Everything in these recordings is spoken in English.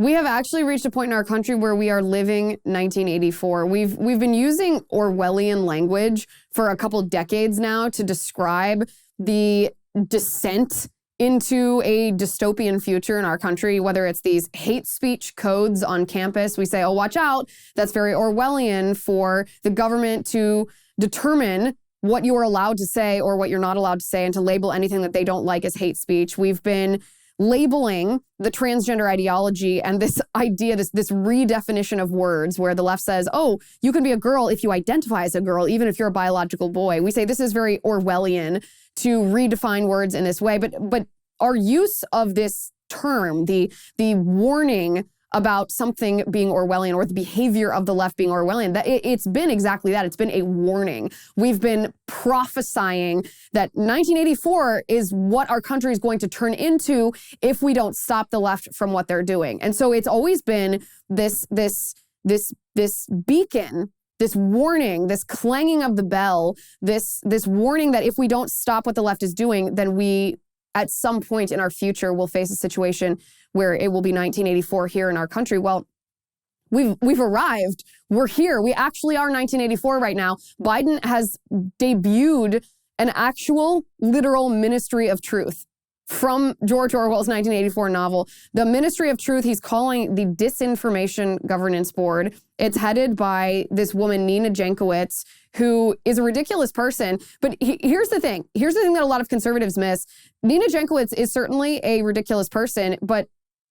We have actually reached a point in our country where we are living 1984. We've been using Orwellian language for a couple decades now to describe the descent into a dystopian future in our country, whether it's these hate speech codes on campus. We say, oh, watch out. That's very Orwellian for the government to determine what you are allowed to say or what you're not allowed to say and to label anything that they don't like as hate speech. We've been labeling the transgender ideology and this idea, this redefinition of words where the left says, oh, you can be a girl if you identify as a girl, even if you're a biological boy. We say this is very Orwellian to redefine words in this way. But our use of this term, the warning about something being Orwellian or the behavior of the left being Orwellian, it's been exactly that. It's been a warning. We've been prophesying that 1984 is what our country is going to turn into if we don't stop the left from what they're doing. And so it's always been this beacon, this warning, this clanging of the bell, this warning that if we don't stop what the left is doing, then we, at some point in our future, will face a situation where it will be 1984 here in our country. Well, we've arrived. We're here. We actually are 1984 right now. Biden has debuted an actual literal ministry of truth from George Orwell's 1984 novel. The Ministry of Truth he's calling the Disinformation Governance Board. It's headed by this woman, Nina Jankowicz, who is a ridiculous person. But here's the thing. Here's the thing that a lot of conservatives miss. Nina Jankowicz is certainly a ridiculous person, but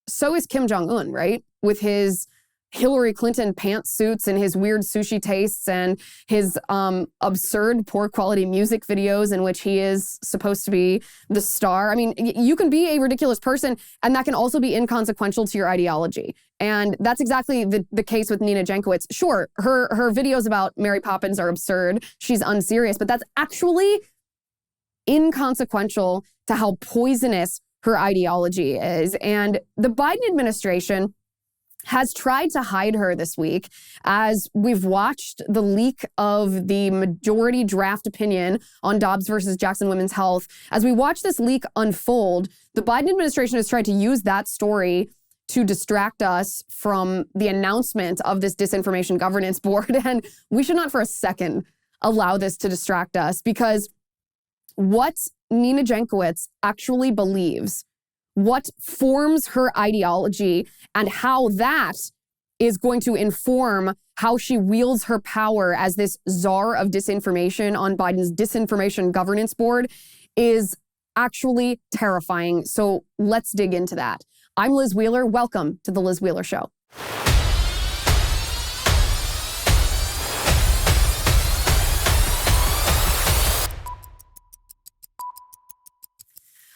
so is Kim Jong-un, right? With his Hillary Clinton pantsuits and his weird sushi tastes and his absurd poor quality music videos in which he is supposed to be the star. I mean, you can be a ridiculous person and that can also be inconsequential to your ideology. And that's exactly the case with Nina Jankowicz. Sure, her videos about Mary Poppins are absurd. She's unserious, but that's actually inconsequential to how poisonous her ideology is. And the Biden administration has tried to hide her this week as we've watched the leak of the majority draft opinion on Dobbs versus Jackson Women's Health. As we watch this leak unfold, the Biden administration has tried to use that story to distract us from the announcement of this Disinformation Governance Board. And we should not for a second allow this to distract us, because what Nina Jankowicz actually believes, what forms her ideology, and how that is going to inform how she wields her power as this czar of disinformation on Biden's Disinformation Governance Board is actually terrifying. So let's dig into that. I'm Liz Wheeler. Welcome to The Liz Wheeler Show.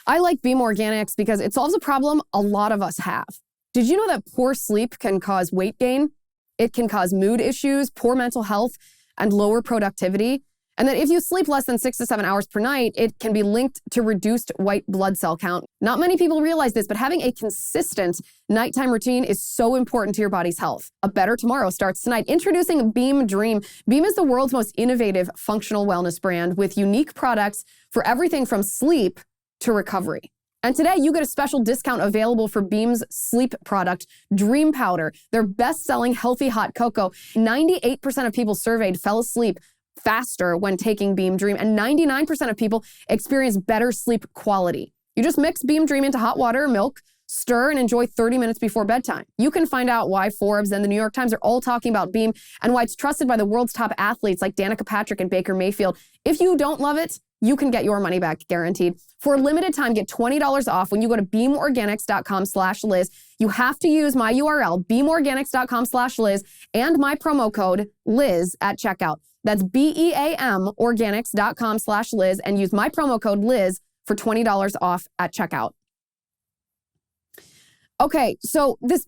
I like Beam Organics because it solves a problem a lot of us have. Did you know that poor sleep can cause weight gain? It can cause mood issues, poor mental health, and lower productivity. And that if you sleep less than 6 to 7 hours per night, it can be linked to reduced white blood cell count. Not many people realize this, but having a consistent nighttime routine is so important to your body's health. A better tomorrow starts tonight. Introducing Beam Dream. Beam is the world's most innovative functional wellness brand with unique products for everything from sleep to recovery. And today you get a special discount available for Beam's sleep product, Dream Powder, their best-selling healthy hot cocoa. 98% of people surveyed fell asleep faster when taking Beam Dream, and 99% of people experience better sleep quality. You just mix Beam Dream into hot water or milk, stir, and enjoy 30 minutes before bedtime. You can find out why Forbes and the New York Times are all talking about Beam and why it's trusted by the world's top athletes like Danica Patrick and Baker Mayfield. If you don't love it, you can get your money back guaranteed. For a limited time, get $20 off when you go to beamorganics.com/Liz. You have to use my URL, beamorganics.com/Liz, and my promo code Liz at checkout. That's BEAM organics.com/Liz, and use my promo code Liz for $20 off at checkout. Okay, so this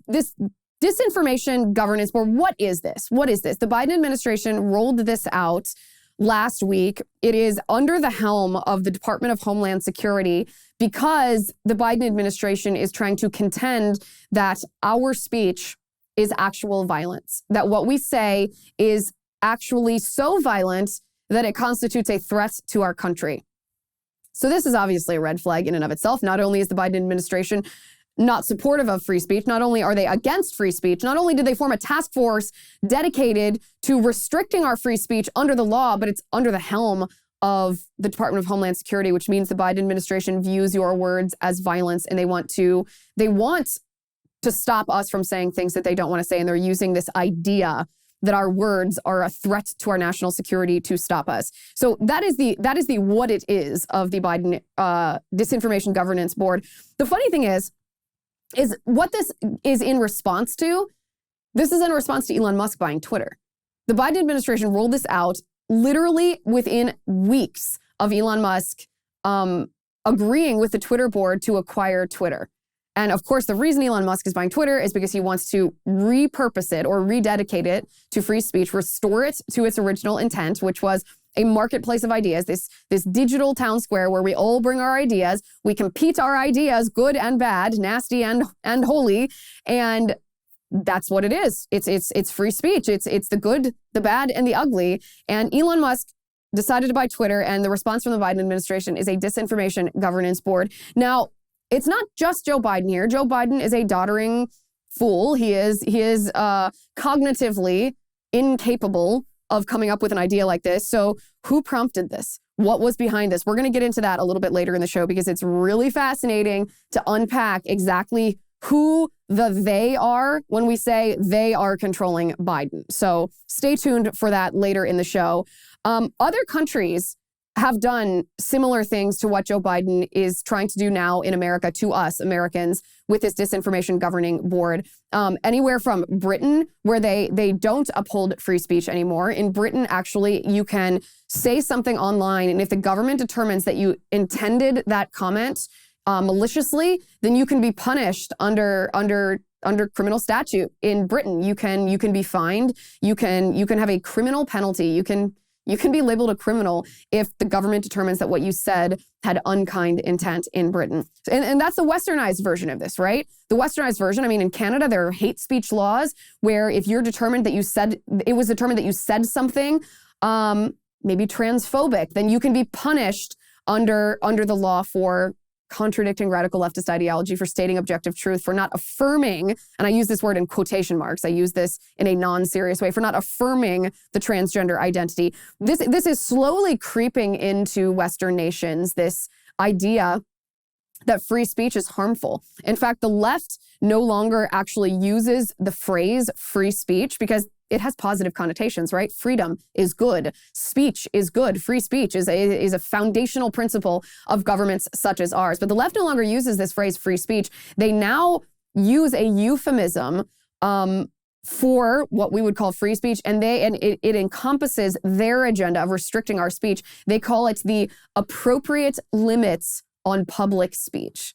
Disinformation Governance Board, what is this? What is this? The Biden administration rolled this out last week. It is under the helm of the Department of Homeland Security because the Biden administration is trying to contend that our speech is actual violence, that what we say is actually so violent that it constitutes a threat to our country. So this is obviously a red flag in and of itself. Not only is the Biden administration not supportive of free speech. Not only are they against free speech, not only did they form a task force dedicated to restricting our free speech under the law, but it's under the helm of the Department of Homeland Security, which means the Biden administration views your words as violence, and they want to stop us from saying things that they don't want to say. And they're using this idea that our words are a threat to our national security to stop us. So that is the what it is of the Biden Disinformation Governance Board. The funny thing is what this is in response to. This is in response to Elon Musk buying Twitter. The Biden administration rolled this out literally within weeks of Elon Musk agreeing with the Twitter board to acquire Twitter. And of course, the reason Elon Musk is buying Twitter is because he wants to repurpose it or rededicate it to free speech, restore it to its original intent, which was a marketplace of ideas, this digital town square where we all bring our ideas, we compete our ideas, good and bad, nasty and holy, and that's what it is. It's free speech. It's the good, the bad, and the ugly. And Elon Musk decided to buy Twitter, and the response from the Biden administration is a disinformation governance board. Now, it's not just Joe Biden here. Joe Biden is a doddering fool. He is cognitively incapable of coming up with an idea like this. So who prompted this? What was behind this? We're going to get into that a little bit later in the show because it's really fascinating to unpack exactly who the they are when we say they are controlling Biden. So stay tuned for that later in the show. Other countries have done similar things to what Joe Biden is trying to do now in America to us Americans with this disinformation governing board. Anywhere from Britain, where they don't uphold free speech anymore. In Britain, actually, you can say something online, and if the government determines that you intended that comment maliciously, then you can be punished under criminal statute. In Britain, you can be fined. You can have a criminal penalty. You can be labeled a criminal if the government determines that what you said had unkind intent in Britain. And that's the westernized version of this, right? The westernized version, I mean, in Canada, there are hate speech laws where if you're determined that you said something, maybe transphobic, then you can be punished under the law for contradicting radical leftist ideology, for stating objective truth, for not affirming, and I use this word in quotation marks, I use this in a non-serious way, for not affirming the transgender identity. This is slowly creeping into Western nations, this idea that free speech is harmful. In fact, the left no longer actually uses the phrase free speech because it has positive connotations, right? Freedom is good. Speech is good. Free speech is a foundational principle of governments such as ours. But the left no longer uses this phrase free speech. They now use a euphemism for what we would call free speech, and it encompasses their agenda of restricting our speech. They call it the appropriate limits on public speech.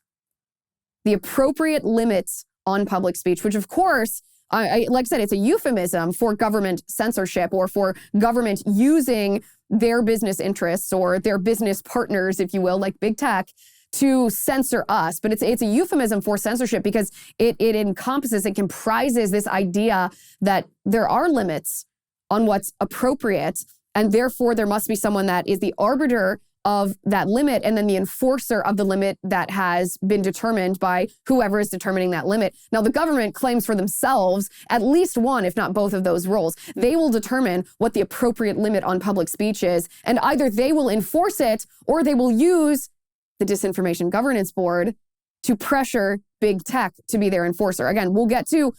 The appropriate limits on public speech, which of course, like I said, it's a euphemism for government censorship or for government using their business interests or their business partners, if you will, like big tech, to censor us. But it's a euphemism for censorship because it comprises this idea that there are limits on what's appropriate, and therefore there must be someone that is the arbiter of that limit and then the enforcer of the limit that has been determined by whoever is determining that limit. Now, the government claims for themselves at least one, if not both of those roles. They will determine what the appropriate limit on public speech is, and either they will enforce it or they will use the Disinformation Governance Board to pressure big tech to be their enforcer. Again, we'll get to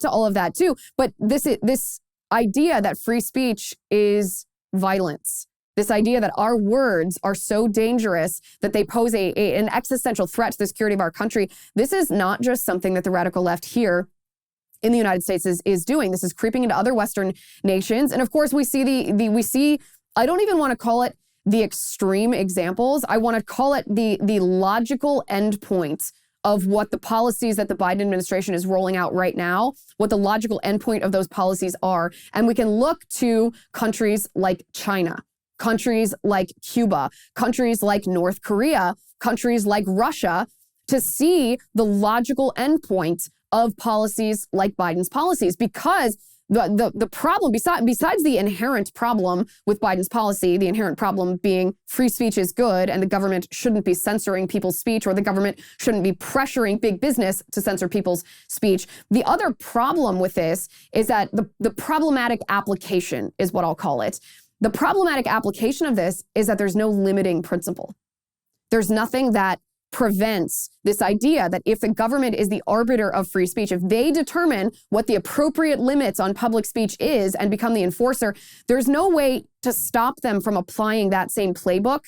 all of that too, but this idea that free speech is violence. This idea that our words are so dangerous that they pose an existential threat to the security of our country. This is not just something that the radical left here in the United States is doing. This is creeping into other Western nations. And of course, we see, I don't even want to call it the extreme examples. I want to call it the logical endpoint of what the policies that the Biden administration is rolling out right now, what the logical endpoint of those policies are. And we can look to countries like China, countries like Cuba, countries like North Korea, countries like Russia, to see the logical endpoint of policies like Biden's policies, because The problem, besides the inherent problem with Biden's policy, the inherent problem being free speech is good and the government shouldn't be censoring people's speech, or the government shouldn't be pressuring big business to censor people's speech. The other problem with this is that the problematic application is what I'll call it. The problematic application of this is that there's no limiting principle. There's nothing that prevents this idea that if the government is the arbiter of free speech, if they determine what the appropriate limits on public speech is and become the enforcer, there's no way to stop them from applying that same playbook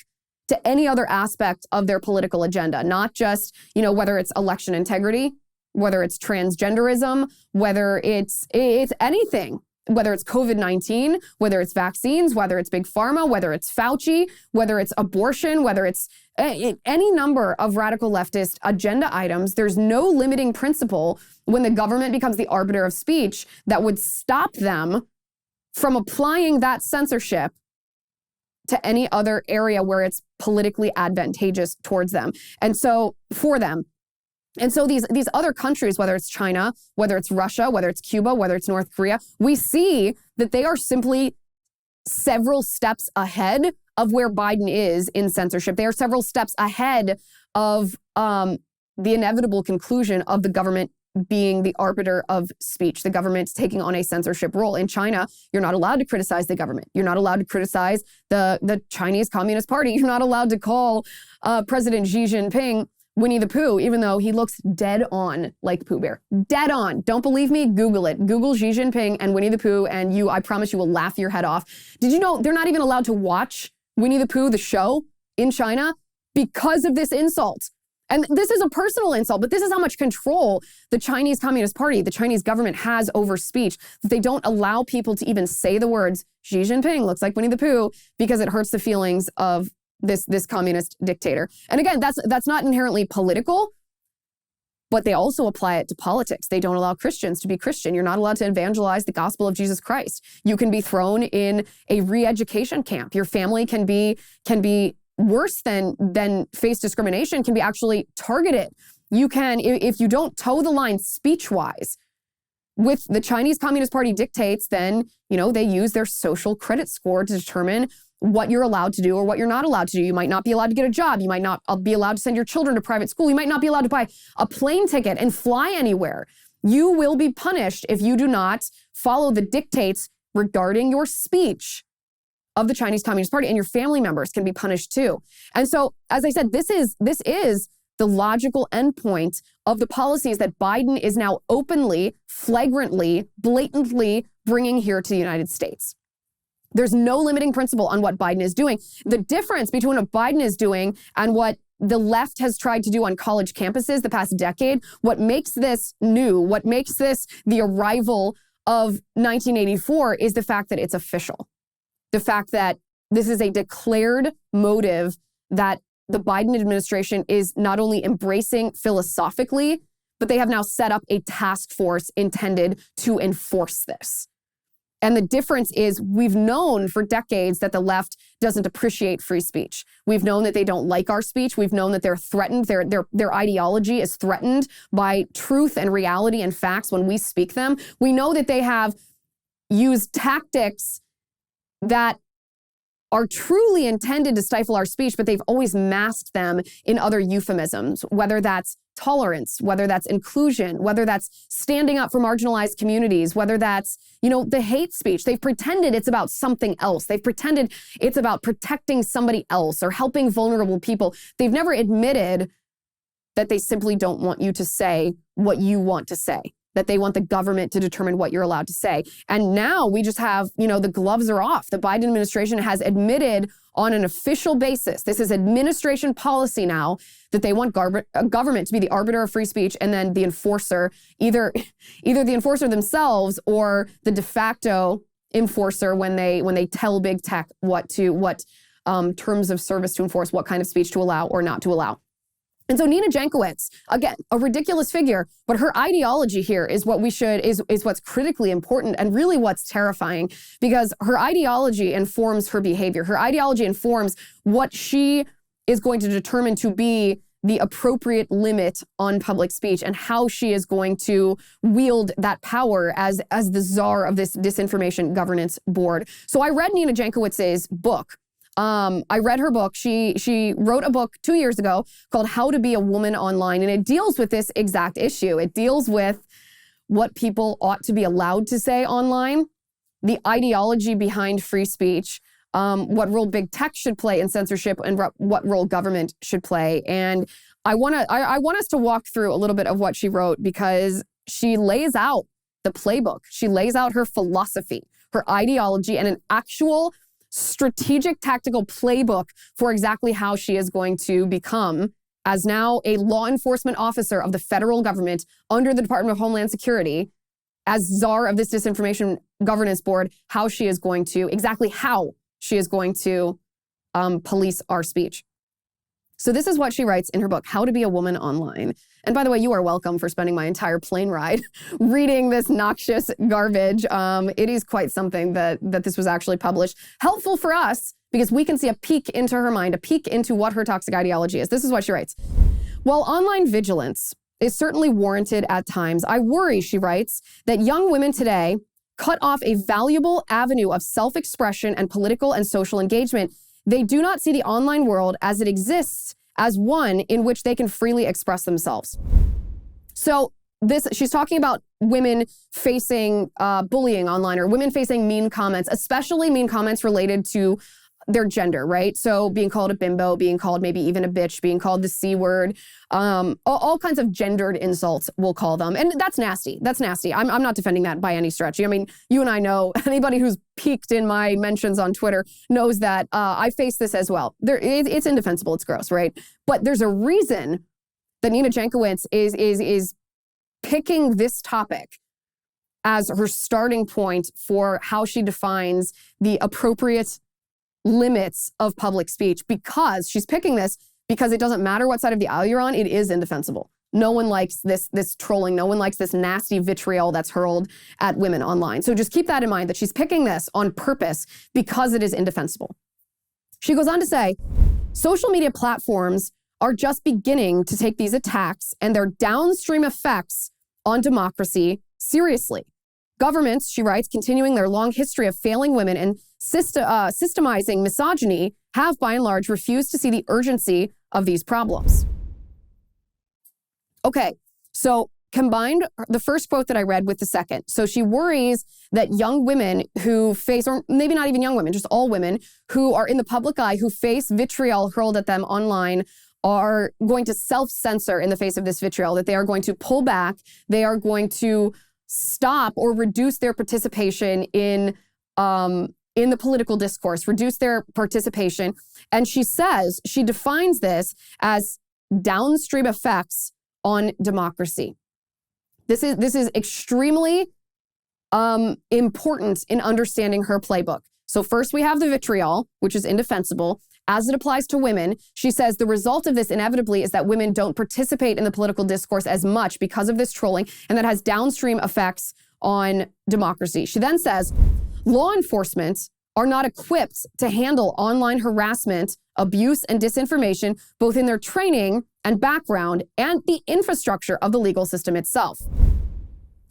to any other aspect of their political agenda, not just, whether it's election integrity, whether it's transgenderism, whether it's anything. Whether it's COVID-19, whether it's vaccines, whether it's big pharma, whether it's Fauci, whether it's abortion, whether it's any number of radical leftist agenda items, there's no limiting principle when the government becomes the arbiter of speech that would stop them from applying that censorship to any other area where it's politically advantageous towards them. And so for them. And so these other countries, whether it's China, whether it's Russia, whether it's Cuba, whether it's North Korea, we see that they are simply several steps ahead of where Biden is in censorship. They are several steps ahead of the inevitable conclusion of the government being the arbiter of speech, the government's taking on a censorship role. In China, you're not allowed to criticize the government. You're not allowed to criticize the Chinese Communist Party. You're not allowed to call President Xi Jinping Winnie the Pooh, even though he looks dead on like Pooh Bear. Dead on. Don't believe me? Google it. Google Xi Jinping and Winnie the Pooh, and I promise you will laugh your head off. Did you know they're not even allowed to watch Winnie the Pooh, the show, in China because of this insult? And this is a personal insult, but this is how much control the Chinese Communist Party, the Chinese government has over speech, that they don't allow people to even say the words, Xi Jinping looks like Winnie the Pooh, because it hurts the feelings of this communist dictator. And again, that's not inherently political, but they also apply it to politics. They don't allow Christians to be Christian. You're not allowed to evangelize the gospel of Jesus Christ. You can be thrown in a re-education camp. Your family can be worse than face discrimination, can be actually targeted. You can, if you don't toe the line speech-wise with the Chinese Communist Party dictates, then, they use their social credit score to determine what you're allowed to do or what you're not allowed to do. You might not be allowed to get a job. You might not be allowed to send your children to private school. You might not be allowed to buy a plane ticket and fly anywhere. You will be punished if you do not follow the dictates regarding your speech of the Chinese Communist Party, and your family members can be punished too. And so, as I said, this is the logical endpoint of the policies that Biden is now openly, flagrantly, blatantly bringing here to the United States. There's no limiting principle on what Biden is doing. The difference between what Biden is doing and what the left has tried to do on college campuses the past decade, what makes this new, what makes this the arrival of 1984 is the fact that it's official. The fact that this is a declared motive that the Biden administration is not only embracing philosophically, but they have now set up a task force intended to enforce this. And the difference is we've known for decades that the left doesn't appreciate free speech. We've known that they don't like our speech. We've known that they're threatened. Their ideology is threatened by truth and reality and facts when we speak them. We know that they have used tactics that are truly intended to stifle our speech, but they've always masked them in other euphemisms, whether that's tolerance, whether that's inclusion, whether that's standing up for marginalized communities, whether that's, the hate speech. They've pretended it's about something else. They've pretended it's about protecting somebody else or helping vulnerable people. They've never admitted that they simply don't want you to say what you want to say, that they want the government to determine what you're allowed to say. And now we just have, the gloves are off. The Biden administration has admitted on an official basis, this is administration policy now, that they want government to be the arbiter of free speech and then the enforcer, either the enforcer themselves or the de facto enforcer when they tell big tech what terms of service to enforce, what kind of speech to allow or not to allow. And so Nina Jankowicz, again, a ridiculous figure, but her ideology here is what's critically important and really what's terrifying, because her ideology informs her behavior. Her ideology informs what she is going to determine to be the appropriate limit on public speech and how she is going to wield that power as the czar of this disinformation governance board. So I read Nina Jankowicz's book. I read her book. She wrote a book 2 years ago called How to Be a Woman Online, and it deals with this exact issue. It deals with what people ought to be allowed to say online, the ideology behind free speech, what role big tech should play in censorship, and what role government should play. And I want us to walk through a little bit of what she wrote, because she lays out the playbook. She lays out her philosophy, her ideology, and an actual strategic tactical playbook for exactly how she is going to become, as now a law enforcement officer of the federal government under the Department of Homeland Security, as czar of this disinformation governance board, how she is going to police our speech. So this is what she writes in her book, How to Be a Woman Online. And by the way, you are welcome for spending my entire plane ride reading this noxious garbage. It is quite something that this was actually published. Helpful for us because we can see a peek into her mind, a peek into what her toxic ideology is. This is what she writes. While online vigilance is certainly warranted at times, I worry, she writes, that young women today cut off a valuable avenue of self-expression and political and social engagement. They do not see the online world as it exists as one in which they can freely express themselves. So she's talking about women facing bullying online, or women facing mean comments, especially mean comments related to their gender, right? So being called a bimbo, being called maybe even a bitch, being called the C word, all kinds of gendered insults, we'll call them. And that's nasty. That's nasty. I'm not defending that by any stretch. I mean, you and I know, anybody who's peeked in my mentions on Twitter knows that I face this as well. It's indefensible. It's gross, right? But there's a reason that Nina Jankowicz is picking this topic as her starting point for how she defines the appropriate limits of public speech, because she's picking this because it doesn't matter what side of the aisle you're on, it is indefensible. No one likes this trolling. No one likes this nasty vitriol that's hurled at women online. So just keep that in mind, that she's picking this on purpose because it is indefensible. She goes on to say, social media platforms are just beginning to take these attacks and their downstream effects on democracy seriously. Governments, she writes, continuing their long history of failing women and systemizing misogyny, have by and large refused to see the urgency of these problems. Okay, so combined the first quote that I read with the second. So she worries that young women who face, or maybe not even young women, just all women who are in the public eye, who face vitriol hurled at them online, are going to self-censor in the face of this vitriol, that they are going to pull back, they are going to stop or reduce their participation in the political discourse, reduce their participation. And she says, she defines this as downstream effects on democracy. This is extremely important in understanding her playbook. So first we have the vitriol, which is indefensible. As it applies to women, she says the result of this inevitably is that women don't participate in the political discourse as much because of this trolling, and that has downstream effects on democracy. She then says, law enforcement are not equipped to handle online harassment, abuse, and disinformation, both in their training and background and the infrastructure of the legal system itself.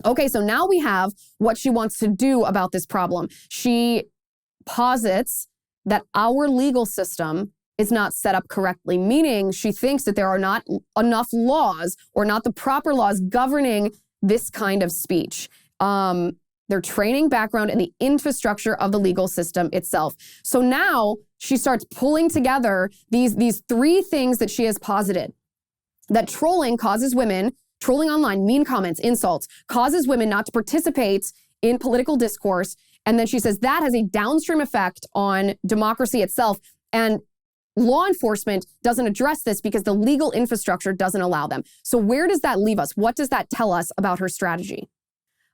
Okay, so now we have what she wants to do about this problem. She posits that our legal system is not set up correctly, meaning she thinks that there are not enough laws or not the proper laws governing this kind of speech. Their training, background, and the infrastructure of the legal system itself. So now she starts pulling together these three things that she has posited. That trolling causes women, trolling online, mean comments, insults, causes women not to participate in political discourse. And then she says that has a downstream effect on democracy itself. And law enforcement doesn't address this because the legal infrastructure doesn't allow them. So where does that leave us? What does that tell us about her strategy?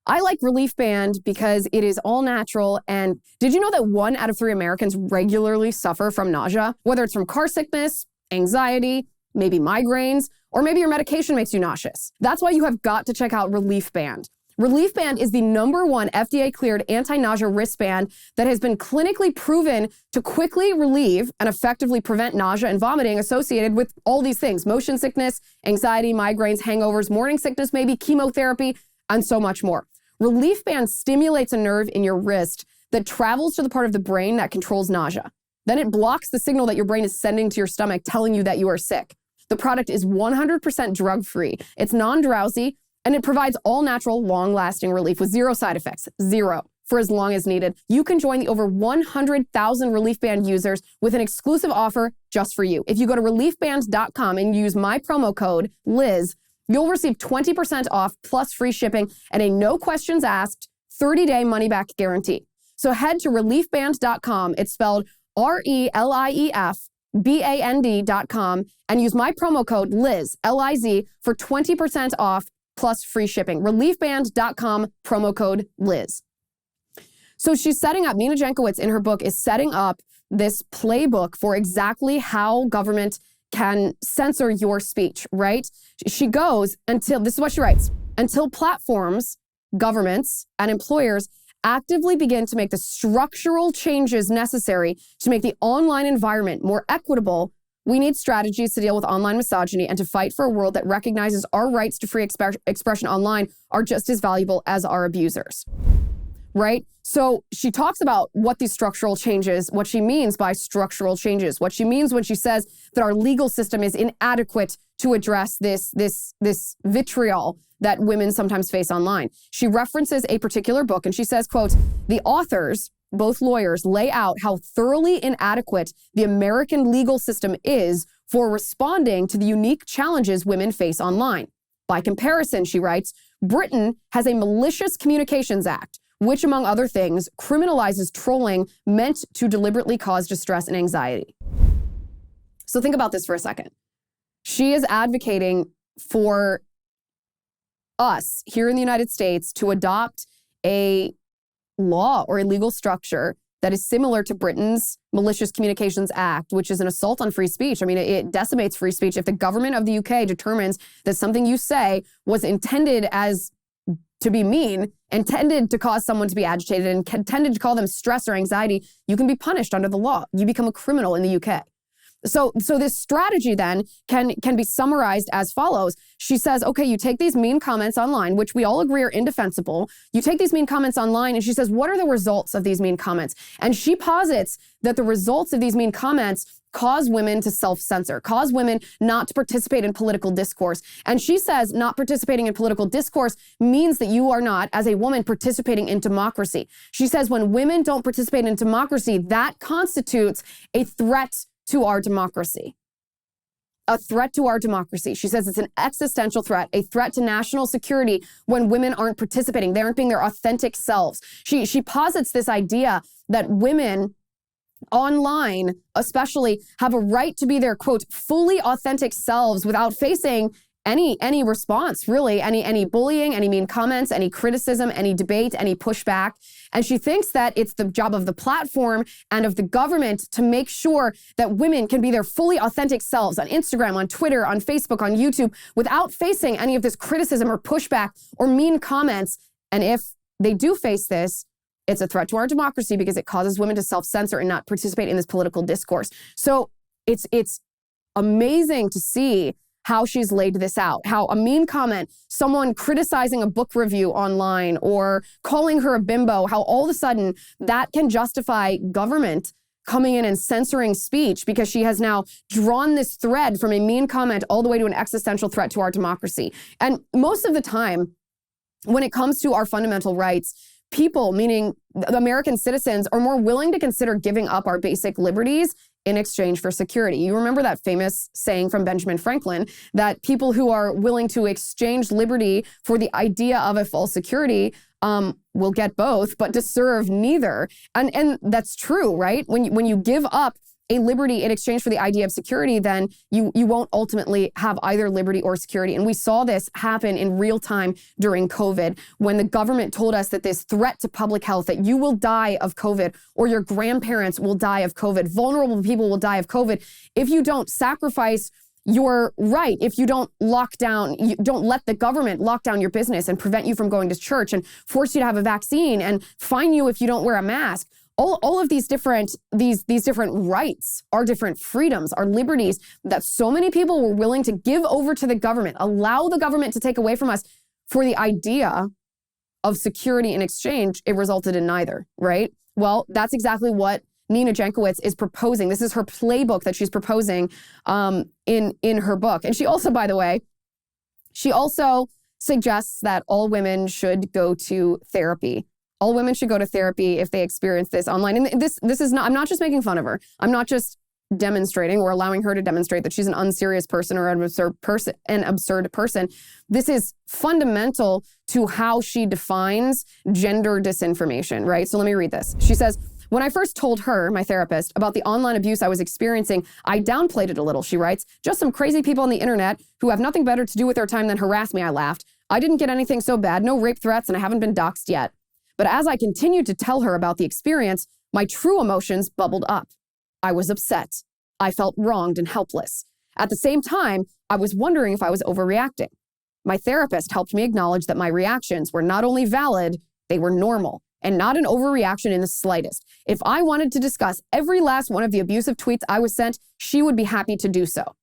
I like Relief Band because it is all natural. And did you know that 1 out of 3 Americans regularly suffer from nausea? Whether it's from car sickness, anxiety, maybe migraines, or maybe your medication makes you nauseous. That's why you have got to check out Relief Band. Relief Band is the #1 FDA-cleared anti-nausea wristband that has been clinically proven to quickly relieve and effectively prevent nausea and vomiting associated with all these things: motion sickness, anxiety, migraines, hangovers, morning sickness, maybe chemotherapy, and so much more. Relief Band stimulates a nerve in your wrist that travels to the part of the brain that controls nausea. Then it blocks the signal that your brain is sending to your stomach telling you that you are sick. The product is 100% drug-free. It's non-drowsy, and it provides all-natural, long-lasting relief with 0 side effects. 0. For as long as needed. You can join the over 100,000 Relief Band users with an exclusive offer just for you. If you go to reliefband.com and use my promo code, Liz, you'll receive 20% off plus free shipping and a no questions asked 30-day money-back guarantee. So head to reliefband.com. It's spelled RELIEFBAND.com and use my promo code Liz, L-I-Z, for 20% off plus free shipping. Reliefband.com, promo code Liz. So she's setting up, Nina Jankowicz in her book is setting up this playbook for exactly how government can censor your speech, right? She goes until, this is what she writes, until platforms, governments, and employers actively begin to make the structural changes necessary to make the online environment more equitable, we need strategies to deal with online misogyny and to fight for a world that recognizes our rights to free expression online are just as valuable as our abusers, right? So she talks about what these structural changes, what she means by structural changes, what she means when she says that our legal system is inadequate to address this vitriol that women sometimes face online. She references a particular book and she says, quote, the authors, both lawyers, lay out how thoroughly inadequate the American legal system is for responding to the unique challenges women face online. By comparison, she writes, Britain has a Malicious Communications Act, which, among other things, criminalizes trolling meant to deliberately cause distress and anxiety. So think about this for a second. She is advocating for us here in the United States to adopt a law or a legal structure that is similar to Britain's Malicious Communications Act, which is an assault on free speech. I mean, it decimates free speech. If the government of the UK determines that something you say was intended as to be mean, intended to cause someone to be agitated, and intended to cause them stress or anxiety, you can be punished under the law. You become a criminal in the UK. So this strategy then can be summarized as follows. She says, okay, you take these mean comments online, which we all agree are indefensible. You take these mean comments online, and she says, what are the results of these mean comments? And she posits that the results of these mean comments cause women to self-censor, cause women not to participate in political discourse. And she says not participating in political discourse means that you are not, as a woman, participating in democracy. She says when women don't participate in democracy, that constitutes a threat to our democracy. A threat to our democracy. She says it's an existential threat, a threat to national security when women aren't participating. They aren't being their authentic selves. She posits this idea that women online, especially, have a right to be their, quote, fully authentic selves without facing any response, really, any bullying, any mean comments, any criticism, any debate, any pushback. And she thinks that it's the job of the platform and of the government to make sure that women can be their fully authentic selves on Instagram, on Twitter, on Facebook, on YouTube, without facing any of this criticism or pushback or mean comments. And if they do face this, it's a threat to our democracy because it causes women to self-censor and not participate in this political discourse. So it's amazing to see how she's laid this out, how a mean comment, someone criticizing a book review online or calling her a bimbo, how all of a sudden that can justify government coming in and censoring speech because she has now drawn this thread from a mean comment all the way to an existential threat to our democracy. And most of the time, when it comes to our fundamental rights, people, meaning American citizens, are more willing to consider giving up our basic liberties in exchange for security. You remember that famous saying from Benjamin Franklin that people who are willing to exchange liberty for the idea of a false security will get both, but deserve neither. And that's true, right? When you give up a liberty in exchange for the idea of security, then you won't ultimately have either liberty or security. And we saw this happen in real time during COVID, when the government told us that this threat to public health, that you will die of COVID or your grandparents will die of COVID, vulnerable people will die of COVID if you don't sacrifice you're right. If you don't you don't let the government lock down your business and prevent you from going to church and force you to have a vaccine and fine you if you don't wear a mask. All of these different rights are different freedoms, are liberties that so many people were willing to give over to the government, allow the government to take away from us for the idea of security in exchange. It resulted in neither, right? Well, that's exactly what Nina Jankowicz is proposing. This is her playbook that she's proposing in her book. And she also, by the way, she also suggests that all women should go to therapy. All women should go to therapy if they experience this online. And this is not, I'm not just making fun of her. I'm not just demonstrating or allowing her to demonstrate that she's an unserious person or an absurd person. This is fundamental to how she defines gender disinformation, right? So let me read this. She says, when I first told her, my therapist, about the online abuse I was experiencing, I downplayed it a little, she writes. Just some crazy people on the internet who have nothing better to do with their time than harass me, I laughed. I didn't get anything so bad, no rape threats, and I haven't been doxxed yet. But as I continued to tell her about the experience, my true emotions bubbled up. I was upset. I felt wronged and helpless. At the same time, I was wondering if I was overreacting. My therapist helped me acknowledge that my reactions were not only valid, they were normal, and not an overreaction in the slightest. If I wanted to discuss every last one of the abusive tweets I was sent, she would be happy to do so.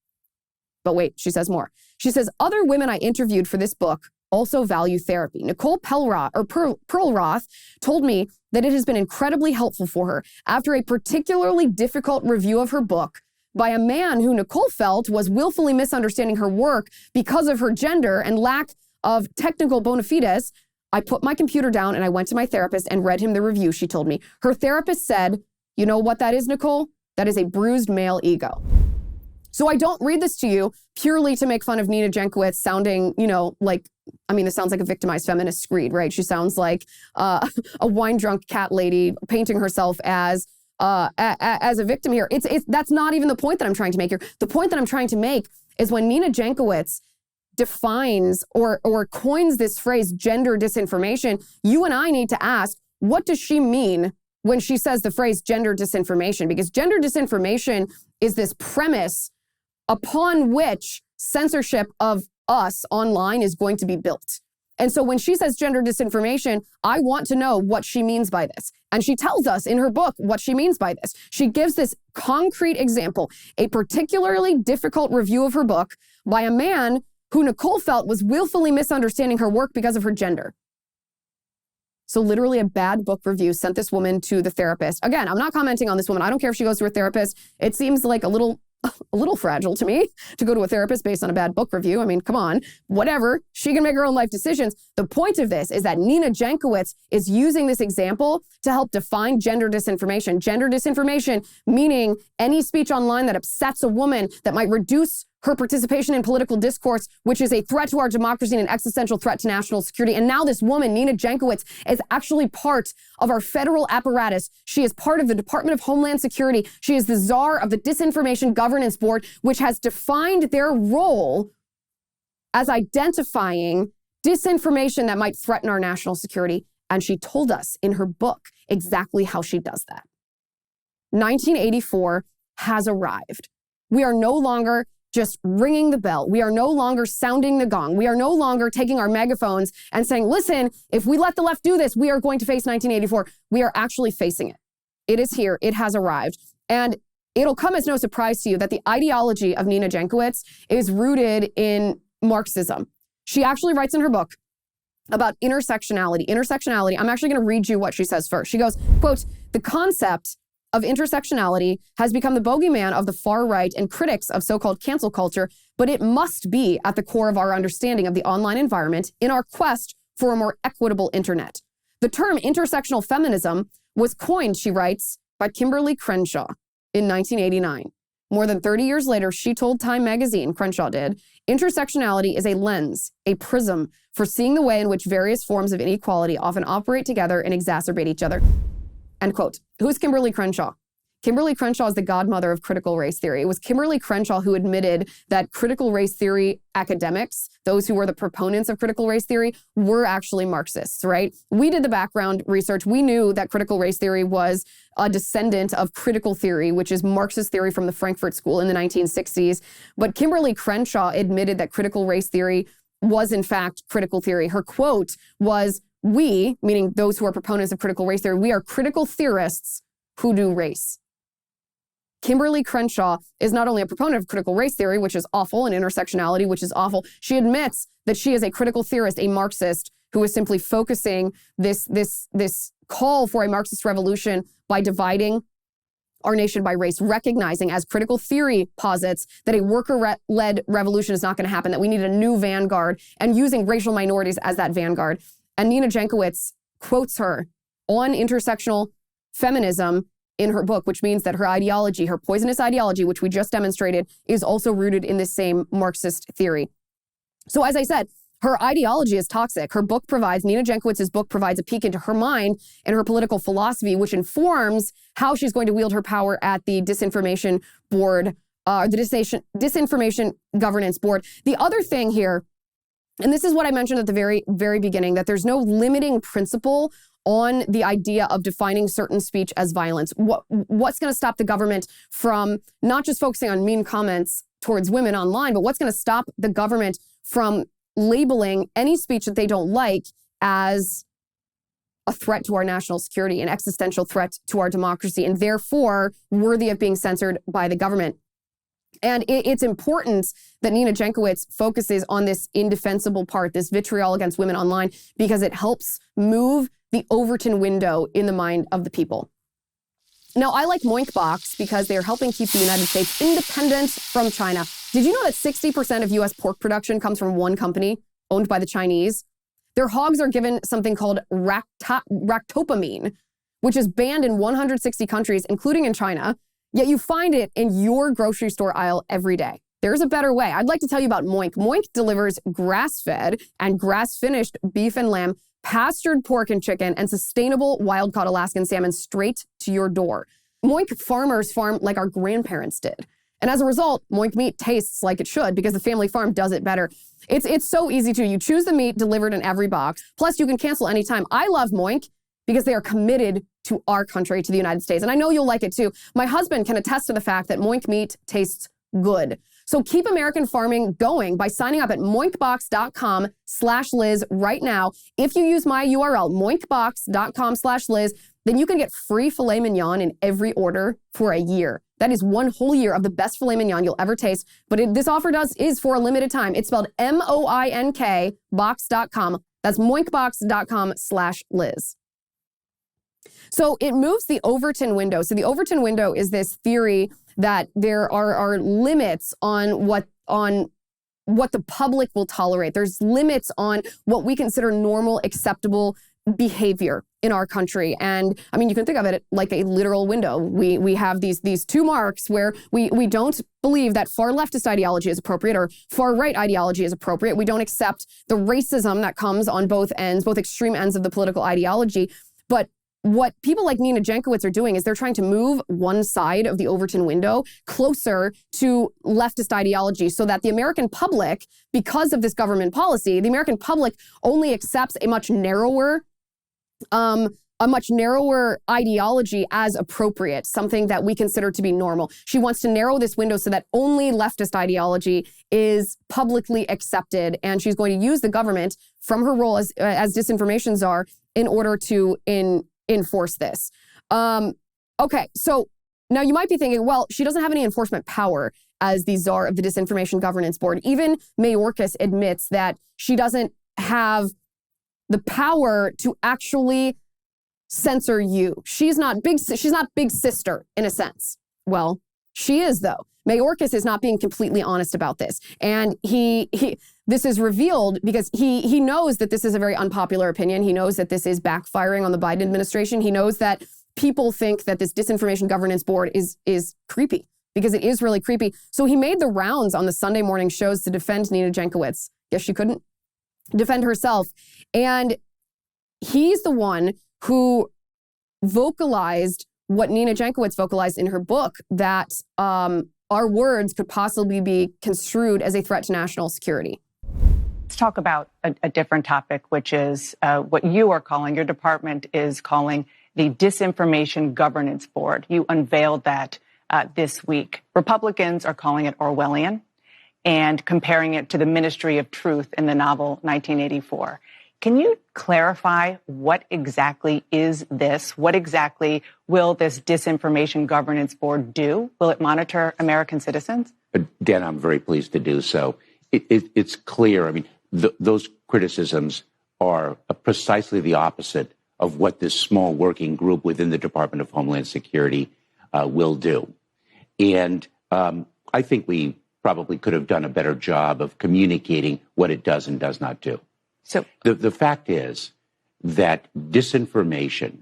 But wait, she says more. She says, other women I interviewed for this book also value therapy. Nicole Perlroth told me that it has been incredibly helpful for her after a particularly difficult review of her book by a man who Nicole felt was willfully misunderstanding her work because of her gender and lack of technical bona fides. I put my computer down and I went to my therapist and read him the review, she told me. Her therapist said, you know what that is, Nicole? That is a bruised male ego. So I don't read this to you purely to make fun of Nina Jankowicz sounding, this sounds like a victimized feminist screed, right? She sounds like a wine-drunk cat lady painting herself as a victim here. That's not even the point that I'm trying to make here. The point that I'm trying to make is when Nina Jankowicz defines or coins this phrase gender disinformation, you and I need to ask, what does she mean when she says the phrase gender disinformation? Because gender disinformation is this premise upon which censorship of us online is going to be built. And so when she says gender disinformation, I want to know what she means by this. And she tells us in her book what she means by this. She gives this concrete example, a particularly difficult review of her book by a man who Nicole felt was willfully misunderstanding her work because of her gender. So literally a bad book review sent this woman to the therapist. Again, I'm not commenting on this woman. I don't care if she goes to a therapist. It seems like a little fragile to me to go to a therapist based on a bad book review. I mean, come on, whatever. She can make her own life decisions. The point of this is that Nina Jankowicz is using this example to help define gender disinformation. Gender disinformation meaning any speech online that upsets a woman, that might reduce her participation in political discourse, which is a threat to our democracy and an existential threat to national security. And now this woman, Nina Jankowicz, is actually part of our federal apparatus. She is part of the Department of Homeland Security. She is the czar of the Disinformation Governance Board, which has defined their role as identifying disinformation that might threaten our national security. And she told us in her book exactly how she does that. 1984 has arrived. We are no longer just ringing the bell. We are no longer sounding the gong. We are no longer taking our megaphones and saying, listen, if we let the left do this, we are going to face 1984. We are actually facing it. It is here. It has arrived. And it'll come as no surprise to you that the ideology of Nina Jankowicz is rooted in Marxism. She actually writes in her book about intersectionality. I'm actually going to read you what she says first. She goes, quote, the concept of intersectionality has become the bogeyman of the far right and critics of so-called cancel culture, but it must be at the core of our understanding of the online environment in our quest for a more equitable internet. The term intersectional feminism was coined, she writes, by Kimberly Crenshaw in 1989. More than 30 years later, she told Time magazine, Crenshaw did, intersectionality is a lens, a prism for seeing the way in which various forms of inequality often operate together and exacerbate each other. End quote. Who's Kimberly Crenshaw? Kimberly Crenshaw is the godmother of critical race theory. It was Kimberly Crenshaw who admitted that critical race theory academics, those who were the proponents of critical race theory, were actually Marxists, right? We did the background research. We knew that critical race theory was a descendant of critical theory, which is Marxist theory from the Frankfurt School in the 1960s. But Kimberly Crenshaw admitted that critical race theory was in fact critical theory. Her quote was, "We," meaning those who are proponents of critical race theory, "we are critical theorists who do race." Kimberly Crenshaw is not only a proponent of critical race theory, which is awful, and intersectionality, which is awful. She admits that she is a critical theorist, a Marxist, who is simply focusing this call for a Marxist revolution by dividing our nation by race, recognizing, as critical theory posits, that a worker-led revolution is not going to happen, that we need a new vanguard, and using racial minorities as that vanguard. And Nina Jankowicz quotes her on intersectional feminism in her book, which means that her ideology, her poisonous ideology, which we just demonstrated, is also rooted in the same Marxist theory. So as I said, her ideology is toxic. Nina Jankowicz's book provides a peek into her mind and her political philosophy, which informs how she's going to wield her power at the Disinformation Board, the Disinformation Governance Board. The other thing here, and this is what I mentioned at the very, very beginning, that there's no limiting principle on the idea of defining certain speech as violence. What's going to stop the government from not just focusing on mean comments towards women online, but what's going to stop the government from labeling any speech that they don't like as a threat to our national security, an existential threat to our democracy, and therefore worthy of being censored by the government? And it's important that Nina Jankowicz focuses on this indefensible part, this vitriol against women online, because it helps move the Overton window in the mind of the people. Now, I like Moinkbox because they're helping keep the United States independent from China. Did you know that 60% of U.S. pork production comes from one company owned by the Chinese? Their hogs are given something called ractopamine, which is banned in 160 countries, including in China, yet you find it in your grocery store aisle every day. There's a better way. I'd like to tell you about Moink. Moink delivers grass-fed and grass-finished beef and lamb, pastured pork and chicken, and sustainable wild-caught Alaskan salmon straight to your door. Moink farmers farm like our grandparents did. And as a result, Moink meat tastes like it should because the family farm does it better. It's so easy to. You choose the meat delivered in every box. Plus, you can cancel anytime. I love Moink because they are committed to our country, to the United States. And I know you'll like it too. My husband can attest to the fact that Moink meat tastes good. So keep American farming going by signing up at moinkbox.com/Liz right now. If you use my URL, moinkbox.com/Liz, then you can get free filet mignon in every order for a year. That is one whole year of the best filet mignon you'll ever taste. But this offer is for a limited time. It's spelled MOINK box.com. That's moinkbox.com/Liz. So it moves the Overton window. So the Overton window is this theory that there are limits on what the public will tolerate. There's limits on what we consider normal, acceptable behavior in our country. And I mean, you can think of it like a literal window. We have these two marks where we don't believe that far leftist ideology is appropriate or far right ideology is appropriate. We don't accept the racism that comes on both ends, both extreme ends of the political ideology. But what people like Nina Jankowicz are doing is they're trying to move one side of the Overton window closer to leftist ideology so that the American public, because of this government policy, the American public only accepts a much narrower ideology as appropriate, something that we consider to be normal. She wants to narrow this window so that only leftist ideology is publicly accepted, and she's going to use the government from her role as disinformation czar in order to enforce this. Okay, so now you might be thinking, well, she doesn't have any enforcement power as the czar of the Disinformation Governance Board. Even Mayorkas admits that she doesn't have the power to actually censor you. She's not big sister in a sense. Well, she is though. Mayorkas is not being completely honest about this. And this is revealed because he knows that this is a very unpopular opinion. He knows that this is backfiring on the Biden administration. He knows that people think that this Disinformation Governance Board is creepy because it is really creepy. So he made the rounds on the Sunday morning shows to defend Nina Jankowicz. Yes, she couldn't defend herself. And he's the one who vocalized what Nina Jankowicz vocalized in her book, that our words could possibly be construed as a threat to national security. Let's talk about a different topic, which is what you are calling, your department is calling the Disinformation Governance Board. You unveiled that this week. Republicans are calling it Orwellian and comparing it to the Ministry of Truth in the novel 1984. Can you clarify what exactly is this? What exactly will this Disinformation Governance Board do? Will it monitor American citizens? Dan, I'm very pleased to do so. It's clear. I mean, those criticisms are precisely the opposite of what this small working group within the Department of Homeland Security will do. And I think we probably could have done a better job of communicating what it does and does not do. So the fact is that disinformation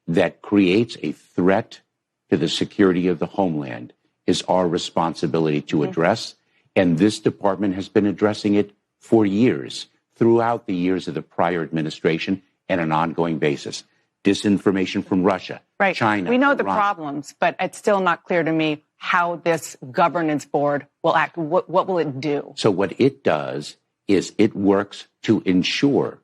that creates a threat to the security of the homeland is our responsibility to address. And this department has been addressing it for years, throughout the years of the prior administration and an ongoing basis. Disinformation from Russia, right. China. We know Iran. the problems, but it's still not clear to me how this governance board will act. What will it do? So what it does is it works to ensure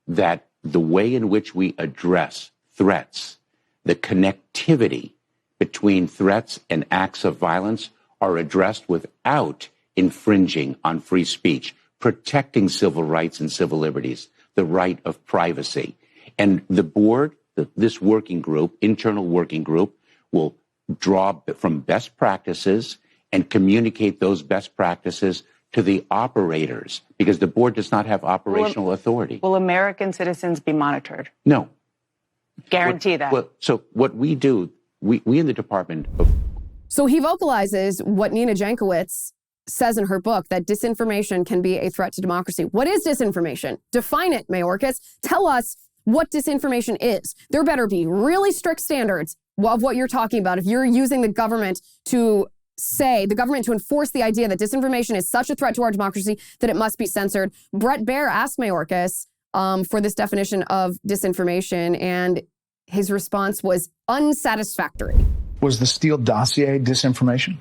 that the way in which we address threats, the connectivity between threats and acts of violence are addressed without infringing on free speech, protecting civil rights and civil liberties, the right of privacy. And the board, this working group, internal working group, will draw from best practices and communicate those best practices to the operators, because the board does not have operational authority. Will American citizens be monitored? No. Guarantee that. Well, so what we do, we in the Department of... So he vocalizes what Nina Jankowicz says in her book, that disinformation can be a threat to democracy. What is disinformation? Define it, Mayorkas. Tell us what disinformation is. There better be really strict standards of what you're talking about. If you're using the government to enforce the idea that disinformation is such a threat to our democracy that it must be censored. Bret Baier asked Mayorkas for this definition of disinformation, and his response was unsatisfactory. Was the Steele dossier disinformation?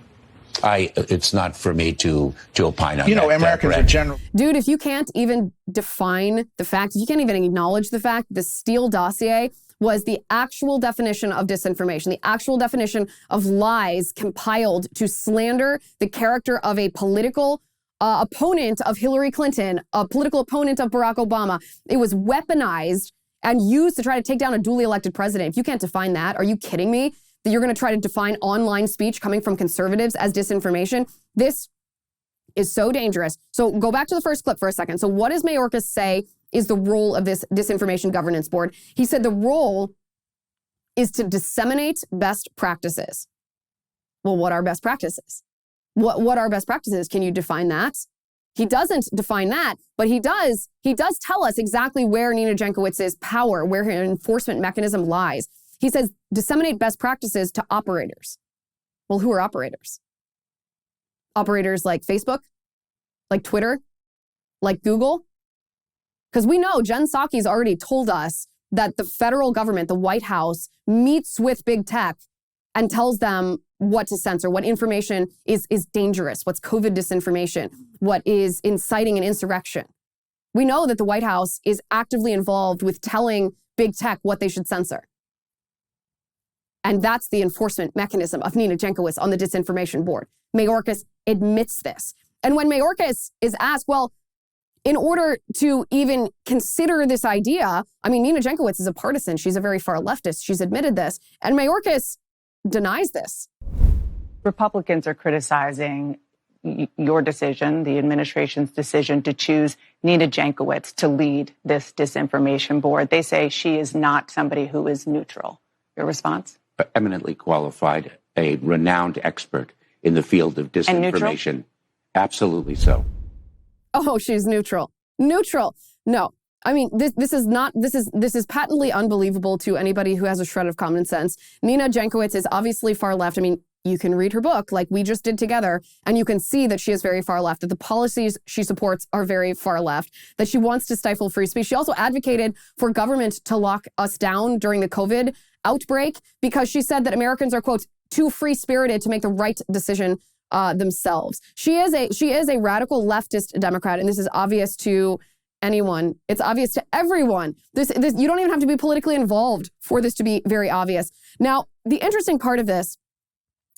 It's not for me to opine on. You know, Americans are general. Dude, if you can't even define the fact, if you can't even acknowledge the fact, the Steele dossier was the actual definition of disinformation, the actual definition of lies compiled to slander the character of a political opponent of Hillary Clinton, a political opponent of Barack Obama. It was weaponized and used to try to take down a duly elected president. If you can't define that, are you kidding me? That you're going to try to define online speech coming from conservatives as disinformation? This is so dangerous. So go back to the first clip for a second. So what does Mayorkas say is the role of this Disinformation Governance Board? He said the role is to disseminate best practices. Well, what are best practices? What are best practices? Can you define that? He doesn't define that, but he does tell us exactly where Nina Jankowicz's power, where her enforcement mechanism lies. He says, disseminate best practices to operators. Well, who are operators? Operators like Facebook, like Twitter, like Google? Because we know Jen Psaki's already told us that the federal government, the White House, meets with big tech and tells them what to censor, what information is dangerous, what's COVID disinformation, what is inciting an insurrection. We know that the White House is actively involved with telling big tech what they should censor. And that's the enforcement mechanism of Nina Jankowicz on the Disinformation Board. Mayorkas admits this. And when Mayorkas is asked, well, in order to even consider this idea, I mean, Nina Jankowicz is a partisan. She's a very far leftist. She's admitted this. And Mayorkas denies this. Republicans are criticizing your decision, the administration's decision to choose Nina Jankowicz to lead this Disinformation Board. They say she is not somebody who is neutral. Your response? Eminently qualified, a renowned expert in the field of disinformation. Absolutely so. Oh, she's neutral. Neutral. No. I mean, this is patently unbelievable to anybody who has a shred of common sense. Nina Jankowicz is obviously far left. I mean, you can read her book like we just did together, and you can see that she is very far left, that the policies she supports are very far left, that she wants to stifle free speech. She also advocated for government to lock us down during the COVID outbreak because she said that Americans are, quote, too free-spirited to make the right decision themselves. She is a radical leftist Democrat, and this is obvious to anyone. It's obvious to everyone. This you don't even have to be politically involved for this to be very obvious. Now, the interesting part of this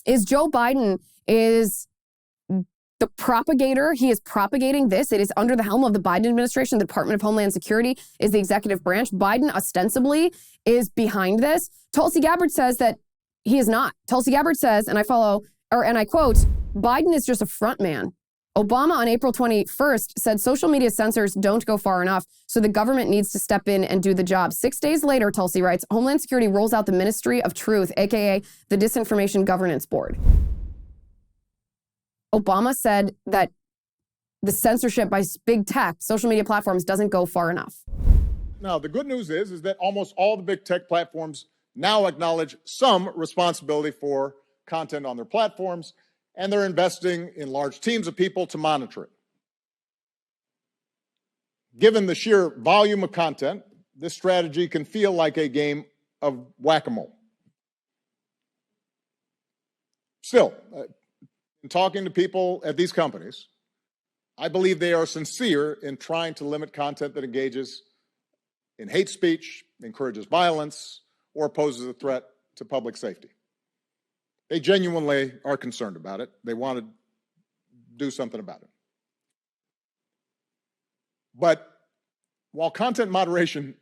is Joe Biden is the propagator. He is propagating this. It is under the helm of the Biden administration. The Department of Homeland Security is the executive branch. Biden ostensibly is behind this. Tulsi Gabbard says that he is not. Tulsi Gabbard says, and I quote, Biden is just a front man. Obama on April 21st said social media censors don't go far enough, so the government needs to step in and do the job. 6 days later, Tulsi writes, Homeland Security rolls out the Ministry of Truth, aka the Disinformation Governance Board. Obama said that the censorship by big tech, social media platforms, doesn't go far enough. Now, the good news is that almost all the big tech platforms now acknowledge some responsibility for content on their platforms, and they're investing in large teams of people to monitor it. Given the sheer volume of content, this strategy can feel like a game of whack-a-mole. Still, in talking to people at these companies, I believe they are sincere in trying to limit content that engages in hate speech, encourages violence, or poses a threat to public safety. They genuinely are concerned about it. They want to do something about it. But while content moderation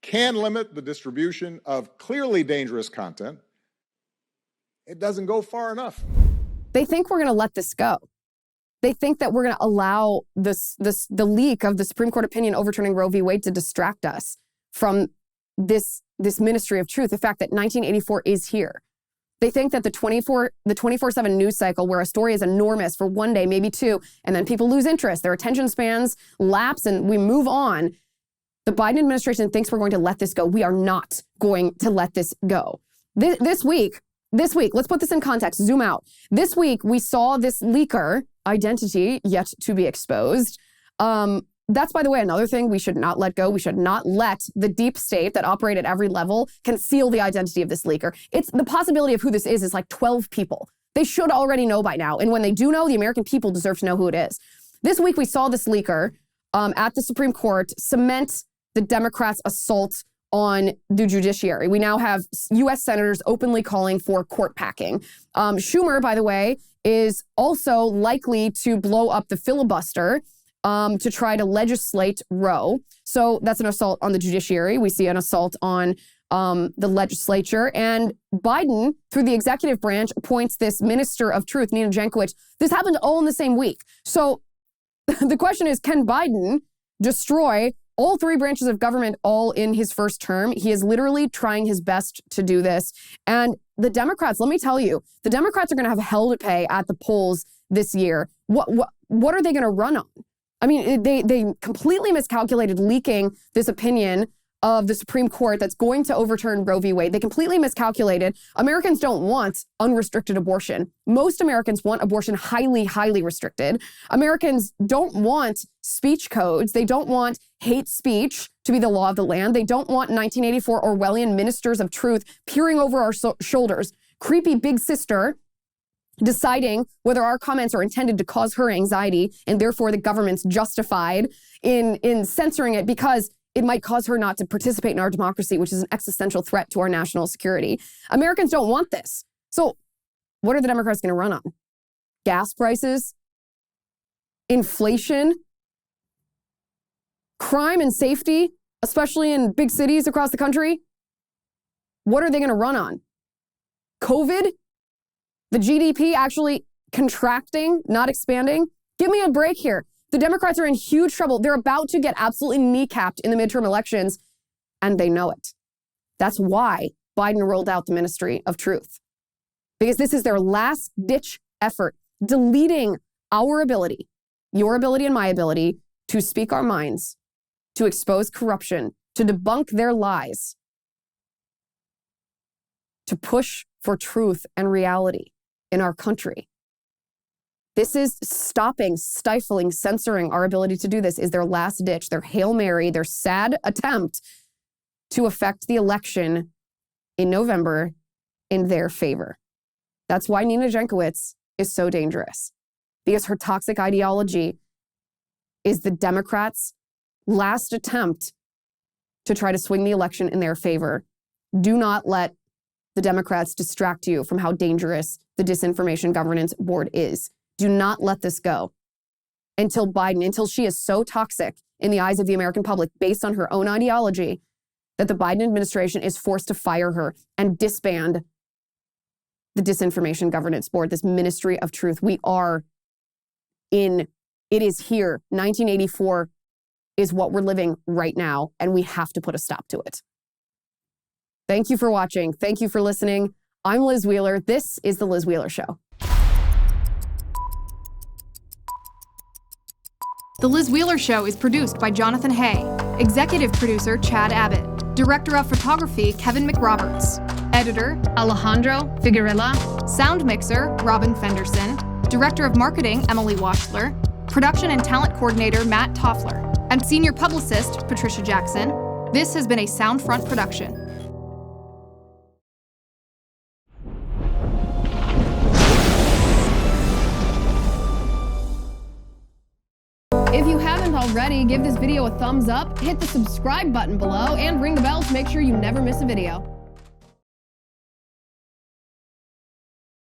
can limit the distribution of clearly dangerous content, it doesn't go far enough. They think we're going to let this go. They think that we're going to allow the leak of the Supreme Court opinion overturning Roe v. Wade to distract us from this ministry of truth, the fact that 1984 is here. They think that the 24/7 news cycle where a story is enormous for one day, maybe two, and then people lose interest, their attention spans lapse, and we move on. The Biden administration thinks we're going to let this go. We are not going to let this go. This week, let's put this in context, zoom out. This week, we saw this leaker, identity yet to be exposed. That's, by the way, another thing we should not let go. We should not let the deep state that operate at every level conceal the identity of this leaker. It's the possibility of who this is like 12 people. They should already know by now. And when they do know, the American people deserve to know who it is. This week, we saw this leaker at the Supreme Court cement the Democrats' assault on the judiciary. We now have U.S. senators openly calling for court packing. Schumer, by the way, is also likely to blow up the filibuster to try to legislate Roe. So that's an assault on the judiciary. We see an assault on the legislature. And Biden, through the executive branch, appoints this minister of truth, Nina Jankowicz. This happened all in the same week. So the question is, can Biden destroy all three branches of government all in his first term? He is literally trying his best to do this. And the Democrats, let me tell you, the Democrats are going to have hell to pay at the polls this year. What are they going to run on? I mean, they completely miscalculated leaking this opinion of the Supreme Court that's going to overturn Roe v. Wade. They completely miscalculated. Americans don't want unrestricted abortion. Most Americans want abortion highly, highly restricted. Americans don't want speech codes. They don't want hate speech to be the law of the land. They don't want 1984 Orwellian ministers of truth peering over our shoulders. Creepy big sister deciding whether our comments are intended to cause her anxiety, and therefore the government's justified in censoring it because it might cause her not to participate in our democracy, which is an existential threat to our national security. Americans don't want this. So what are the Democrats going to run on? Gas prices? Inflation? Crime and safety, especially in big cities across the country? What are they going to run on? COVID? The GDP actually contracting, not expanding? Give me a break here. The Democrats are in huge trouble. They're about to get absolutely kneecapped in the midterm elections, and they know it. That's why Biden rolled out the Ministry of Truth, because this is their last-ditch effort, deleting our ability, your ability and my ability, to speak our minds, to expose corruption, to debunk their lies, to push for truth and reality in our country. This is stopping, stifling, censoring our ability to do this is their last ditch, their Hail Mary, their sad attempt to affect the election in November in their favor. That's why Nina Jankowicz is so dangerous, because her toxic ideology is the Democrats' last attempt to try to swing the election in their favor. Do not let the Democrats distract you from how dangerous the Disinformation Governance Board is. Do not let this go until she is so toxic in the eyes of the American public based on her own ideology that the Biden administration is forced to fire her and disband the Disinformation Governance Board, this ministry of truth. It is here. 1984 is what we're living right now, and we have to put a stop to it. Thank you for watching. Thank you for listening. I'm Liz Wheeler. This is The Liz Wheeler Show. The Liz Wheeler Show is produced by Jonathan Hay, executive producer Chad Abbott, director of photography Kevin McRoberts, editor Alejandro Figuerella, sound mixer Robin Fenderson, director of marketing Emily Washler, production and talent coordinator Matt Toffler, and senior publicist Patricia Jackson. This has been a Soundfront production. If you haven't already, give this video a thumbs up, hit the subscribe button below, and ring the bell to make sure you never miss a video.